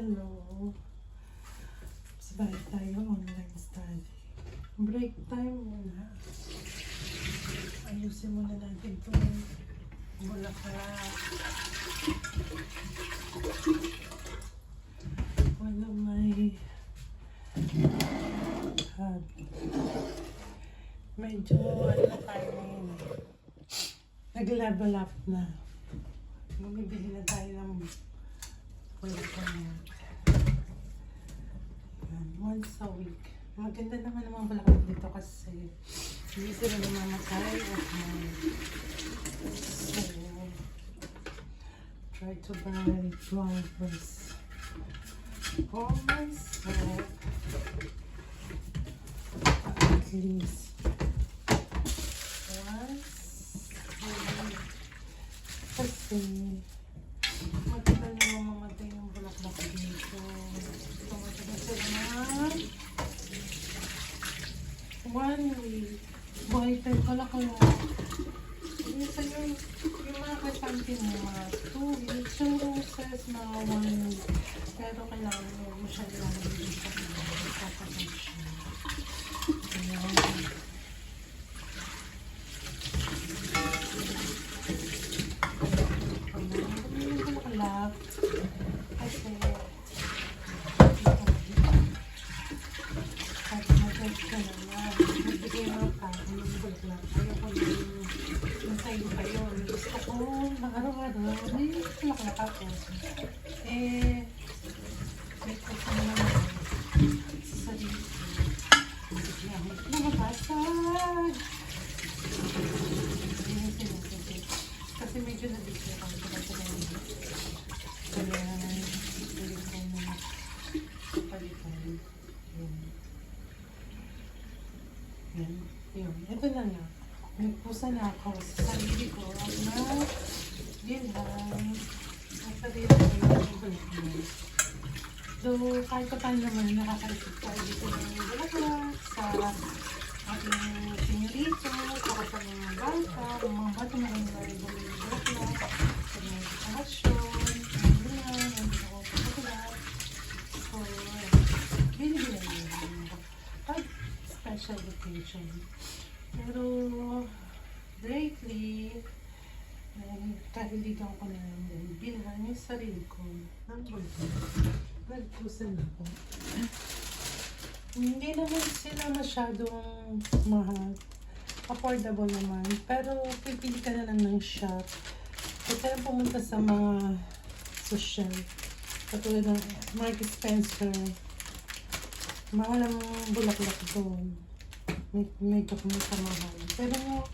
Hello. Sabay tayo online study. Break time muna. Ayusin muna natin itong bulaklak. One of my medyo ano tayo ngayon eh. Nag-level up na. Bumibili na tayo ng bulaklak. Once a week. Maganda naman ang mga bulaklak dito kasi hindi sila namamatay at so try to buy flowers for myself at least once a week kasi maganda naman mamatay ng bulaklak dito. So maganda sila na 1 week. Buhay tayo pala kaya. Minsan yung mga kasante mo, mga 2 weeks. Yung roses, mga 1 week. Pero kailangan mo siya lang din sa iba. Kapagod siya. Ayan. Pagmamalit yung bulaklak. Kasi ka naman. Nagbigay ng tao ng bulaklak. Ayaw ko yung sa'yo pa yun. Gusto ko na araw-araw may bulaklak ako. May kasama naman sa sarili ko. Bigla ako namabasag. Hindi na sinasabi. Kasi medyo nabigla ako sa kanya. Kaya hindi ko na palitan. Yun. Ito na nga. Nagpusa na ako sa sarili ko na bilhan ang sarili ko yung bulaklak. So, kahit pa paano naman nakakaisip tayo dito ng bulaklak sa ating senyorito, para sa mga bata na rin na rin bulaklak, sa mga relasyon, ang bulan, ang bulaklak. So, binibilan yun. Pag special occasion. Pero lately, kahiligan ko na bilhan yung sarili ko ng bulaklak. Nagpusan ako. Hindi naman sila masyadong mahal. Affordable naman. Pero pipili ka na lang ng shop. Kaya tayo pumunta sa mga social. Katulad ng Mark Spencer. Mahal ang bulaklak doon. Medyo kumita-mahal. Pero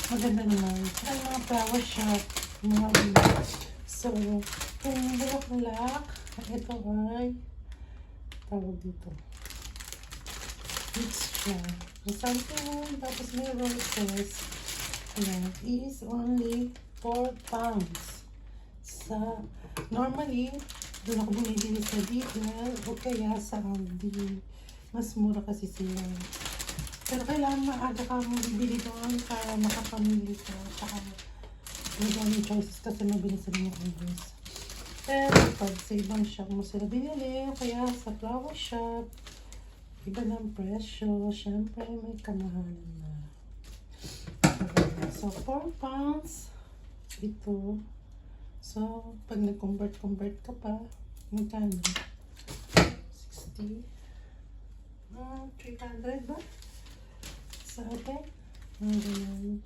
maganda naman. Saka yung mga flower shop. Mga bulaklak. So, kung bulaklak, ito ay tawag dito. Mixture. May something, tapos may roses. Ayan. Is only 4 pounds. Sa, normally, doon ako bumibili sa Lidl o kaya sa Aldi. Mas mura kasi sila. Pero kailangan maaga ka mong bibili doon para makapamili ka. Saka may daming choices kasi mabilis sa mga others. Pero pag sa ibang shop mo sila binili o kaya sa flower shop, iba ng presyo. Siyempre may kamahalan na. So 4 pounds ito. So, pag nag-convert ka pa, magkano? 60? 300 ba? Sa atin? Ganyan.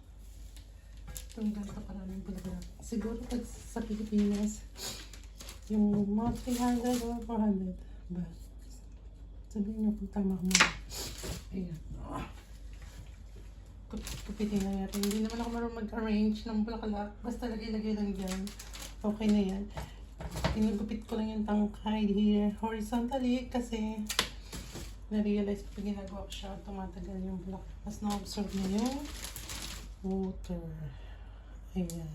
Itong ganito karaming bulaklak. Siguro pag sa Pilipinas, yung mga 300 or 400 ba? Sabihin nyo kung tama ko mo. Ayan. Tupitin na natin. Hindi naman ako marunong mag-arrange ng bulaklak. Basta lagay-lagay lang dyan. Okay na yan. Tinagupit ko lang yung tangkay here horizontally kasi na-realize pag ginagawa ko siya, tumatagal yung bulaklak. Mas na-absorb na yung water. Ayan.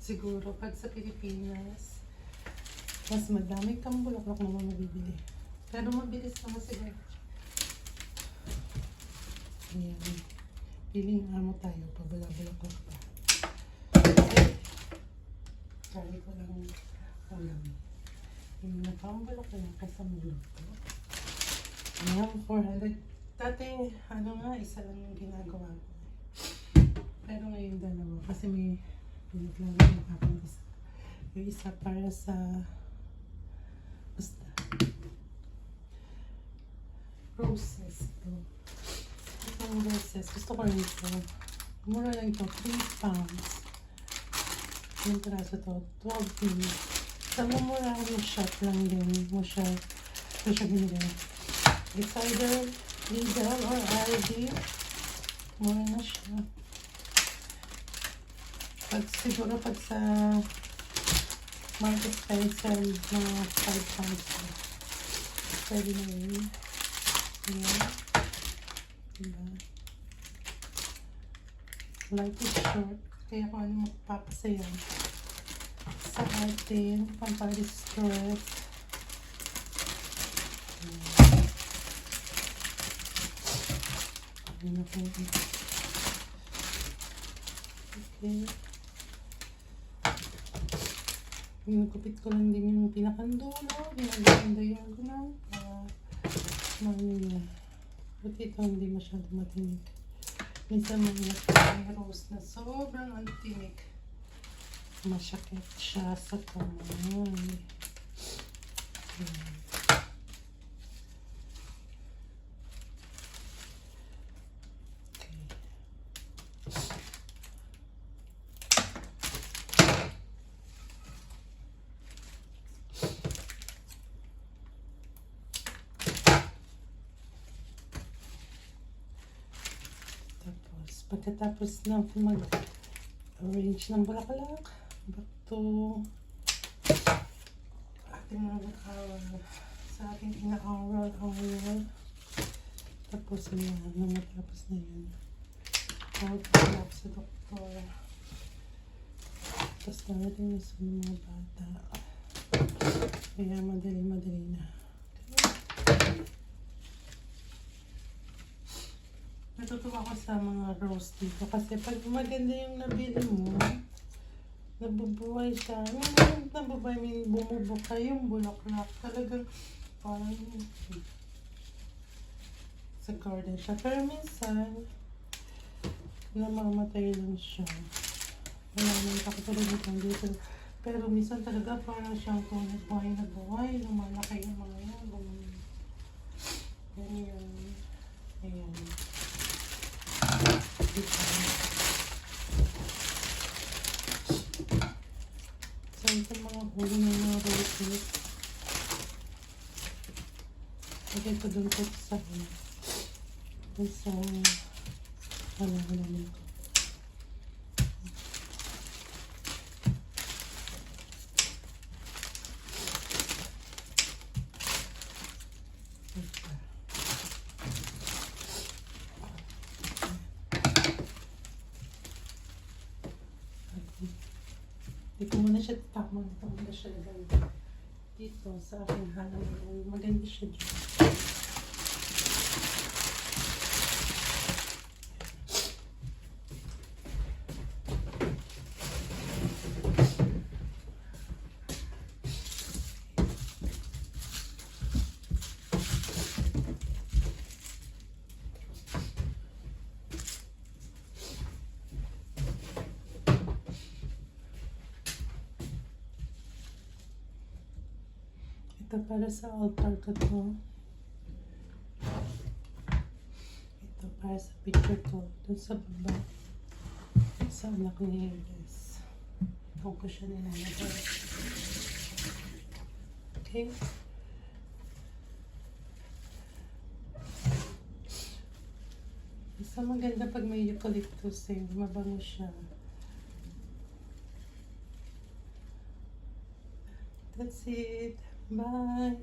Siguro pag sa Pilipinas, mas madami kang bulaklak na mabibili. Pero mabilis naman siguro. Ayan. Piling amo tayo, pabula-bulaklak pa. try ko lang ulam. Yung napambala ko lang kasama luto. Ayan, 400. Dati, ano nga, isa lang yung ginagawa ko. Pero ngayon dalawa. Kasi may pinaglaro yung aking isa. Yung isa para sa basta roses ito. Itong roses. Gusto ko rin ito. Mura lang ito. 3 pounds. Yung piraso to. 12 minutes. Sa mumura yung shot lang din. Mo siya. Ito siya binigay. It's either Lidl or Aldi. Mura na siya. Siguro pag sa Market Spencer, mga 5 pounds na. Pwede na yun. Ayan. Diba? Life is short. Kaya kung ano magpapasaya sa atin, pampali-stress. Ayan na po. Okay. Ginagupit ko lang din yung pinakandulo. Ginagawang diagonal. Manila. But ito hindi masyado matinig. Minsan may rose na sobrang antinig. Masyakit siya sa kamay. Okay. Pagkatapos na mag-arrange ng bulaklak, back to ating mga sa ating ina-oral. Tapos yan, nung matapos na yun, tawag sa doktor. Tapos narating na sa mga bata. Kaya madali na. Natutuwa ko sa mga rose dito kasi pag maganda yung nabili mo, nabubuhay siya. Nabubuhay, bumubuka yung bulaklak. Talagang parang sa garden siya. Pero minsan, namamatay lang siya. Wala nang kakatulog dito. Pero minsan talaga parang siyang buhay na buhay. Lumalaki yung mga yan. Ganyan. Ayan. So, ito mga ulo ng mga roses. Lagay ko doon ko sa halaman ko. Hindi ko muna siya tapon. Ito muna siya dito sa aking halaman. Maganda siya dito. Ito para sa altar ko to. Ito para sa picture ko. Doon sa baba. Sa anak ni Hades. Doon ko siya nilalagay. Okay. Basta maganda pag may eucalyptus eh. Mabango siya. That's it. Bye.